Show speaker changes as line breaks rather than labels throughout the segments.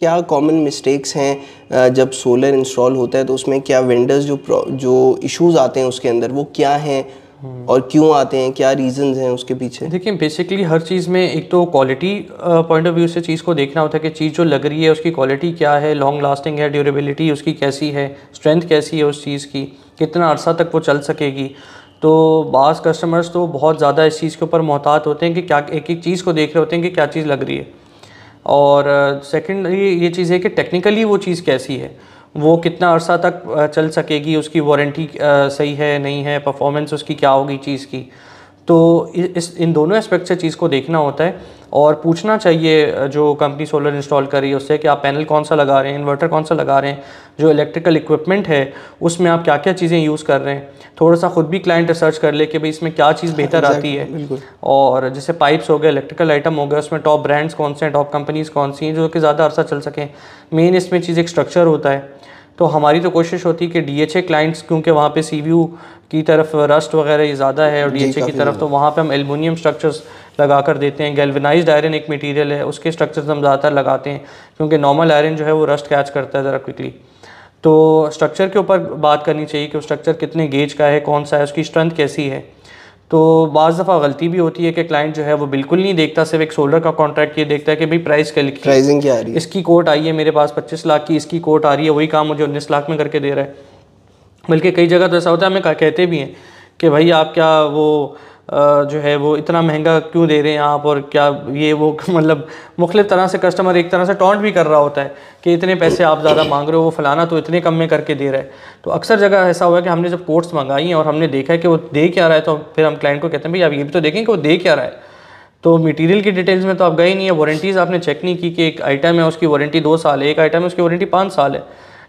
क्या common mistakes हैं जब सोलर इंस्टॉल होता है, तो उसमें क्या वेंडर्स जो इश्यूज आते हैं उसके अंदर वो क्या हैं और क्यों आते हैं, क्या रीजंस हैं उसके पीछे?
देखिए बेसिकली हर चीज़ में एक तो क्वालिटी पॉइंट ऑफ व्यू से चीज़ को देखना होता है कि चीज़ जो लग रही है उसकी क्वालिटी क्या है, लॉन्ग लास्टिंग है, ड्यूरेबिलिटी उसकी कैसी है, स्ट्रेंथ कैसी है उस चीज़ की, कितना अरसा तक वो चल सकेगी। तो बाज़ कस्टमर्स तो बहुत ज़्यादा इस चीज़ के ऊपर मोहतात होते हैं कि क्या एक एक चीज़ को देख रहे होते हैं कि क्या चीज़ लग रही है। और सेकेंडली ये चीज़ है कि टेक्निकली वो चीज़ कैसी है, वो कितना अरसा तक चल सकेगी, उसकी वारंटी सही है नहीं है, परफॉर्मेंस उसकी क्या होगी चीज़ की। तो इन दोनों एस्पेक्ट से चीज़ को देखना होता है और पूछना चाहिए जो कंपनी सोलर इंस्टॉल कर रही है उससे कि आप पैनल कौन सा लगा रहे हैं, इन्वर्टर कौन सा लगा रहे हैं, जो इलेक्ट्रिकल इक्विपमेंट है उसमें आप क्या क्या चीज़ें यूज़ कर रहे हैं। थोड़ा सा ख़ुद भी क्लाइंट रिसर्च कर ले कि भाई इसमें क्या चीज़ बेहतर आती है। और जैसे पाइप्स हो गए, इलेक्ट्रिकल आइटम हो गया, उसमें टॉप ब्रांड्स कौन से हैं, टॉप कंपनीज़ कौन सी हैं जो कि ज़्यादा अरसा चल सकें। मेन इसमें चीज़ एक स्ट्रक्चर होता है। तो हमारी तो कोशिश होती है कि डीएचए क्लाइंट्स, क्योंकि वहाँ पे सीवीयू की तरफ रस्ट वगैरह ये ज़्यादा है और डीएचए की तरफ, तो वहाँ पे हम एल्युमिनियम स्ट्रक्चर्स लगा कर देते हैं। गैल्वेनाइज्ड आयरन एक मटेरियल है, उसके स्ट्रक्चर्स हम ज़्यादातर लगाते हैं क्योंकि नॉर्मल आयरन जो है वो रस्ट कैच करता है ज़रा क्विकली। तो स्ट्रक्चर के ऊपर बात करनी चाहिए कि वो स्ट्रक्चर कितने गेज का है, कौन सा है, उसकी स्ट्रेंथ कैसी है। तो बाज़ दफ़ा गलती भी होती है कि क्लाइंट जो है वो बिल्कुल नहीं देखता, सिर्फ एक सोलर का कॉन्ट्रैक्ट ये देखता है कि भाई प्राइस क्या लिखी,
प्राइसिंग क्या आ रही है, इसकी
कोट आई है मेरे पास 25 लाख की, इसकी कोट आ रही है, वही काम मुझे 19 लाख में करके दे रहा है। बल्कि कई जगह तो ऐसा होता है, हमें कहते भी हैं कि भाई आप क्या वो जो है वो इतना महंगा क्यों दे रहे हैं आप, और क्या ये वो मतलब मुख्तलिफ तरह से कस्टमर एक तरह से टॉन्ट भी कर रहा होता है कि इतने पैसे आप ज़्यादा मांग रहे हो, वो फलाना तो इतने कम में करके दे रहा है। तो अक्सर जगह ऐसा हुआ है कि हमने जब कोट्स मंगाई हैं और हमने देखा है कि वो दे क्या रहा है, तो फिर हम क्लाइंट को कहते हैं भाई आप ये भी तो देखें कि वो दे क्या रहा है। तो मटेरियल की डिटेल्स में तो आप गए नहीं है, वारंटीज़ आपने चेक नहीं की कि एक आइटम है उसकी वारंटी 2 साल है, एक आइटम है उसकी वारंटी 5 साल है,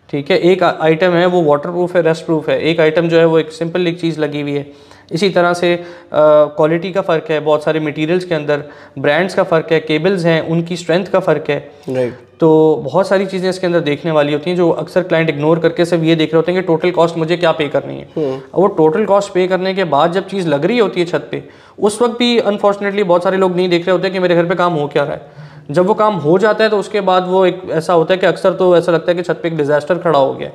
ठीक है। एक आइटम है वो वाटर प्रूफ है, रस्ट प्रूफ है, एक आइटम जो है वो एक सिंपल एक चीज़ लगी हुई है। इसी तरह से क्वालिटी का फ़र्क है, बहुत सारे मटेरियल्स के अंदर ब्रांड्स का फ़र्क है, केबल्स हैं उनकी स्ट्रेंथ का फ़र्क है।
राइट।
तो बहुत सारी चीज़ें इसके अंदर देखने वाली होती हैं जो अक्सर क्लाइंट इग्नोर करके सिर्फ ये देख रहे होते हैं कि टोटल कॉस्ट मुझे क्या पे करनी है। और वो टोटल कॉस्ट पे करने के बाद जब चीज़ लग रही होती है छत पे, उस वक्त भी अनफॉर्चुनेटली बहुत सारे लोग नहीं देख रहे होते कि मेरे घर पे काम हो क्या रहा है। जब वो काम हो जाता है तो उसके बाद वो एक ऐसा होता है कि अक्सर तो ऐसा लगता है कि छत पे एक डिज़ास्टर खड़ा हो गया।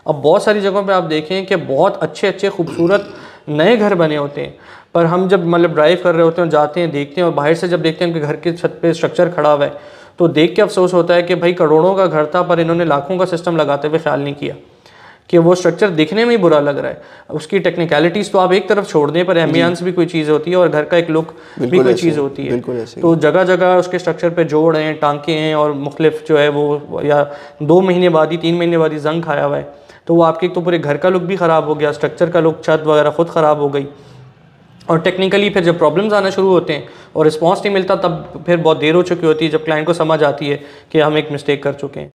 अब बहुत सारी जगहों पे आप देखें कि बहुत अच्छे अच्छे खूबसूरत नए घर बने होते हैं, पर हम जब मतलब ड्राइव कर रहे होते हैं, जाते हैं देखते हैं और बाहर से जब देखते हैं कि घर के छत पे स्ट्रक्चर खड़ा हुआ है, तो देख के अफसोस होता है कि भाई करोड़ों का घर था पर इन्होंने लाखों का सिस्टम लगाते हुए ख्याल नहीं किया कि वो स्ट्रक्चर दिखने में ही बुरा लग रहा है। उसकी टेक्निकलिटीज़ तो आप एक तरफ छोड़ दें, पर एम्बियंस भी कोई चीज़ होती है और घर का एक लुक भी कोई चीज़ होती है। तो जगह जगह उसके स्ट्रक्चर पे जोड़ हैं, टांके हैं और मुख्तलिफ जो है वो या 2 महीने बाद ही 3 महीने बाद ही जंग खाया हुआ है, तो वो आपके तो पूरे घर का लुक भी ख़राब हो गया, स्ट्रक्चर का लुक, छत वगैरह ख़ुद ख़राब हो गई। और टेक्निकली फिर जब प्रॉब्लम्स आना शुरू होते हैं और रिस्पॉन्स नहीं मिलता, तब फिर बहुत देर हो चुकी होती है जब क्लाइंट को समझ आती है कि हम एक मिस्टेक कर चुके हैं।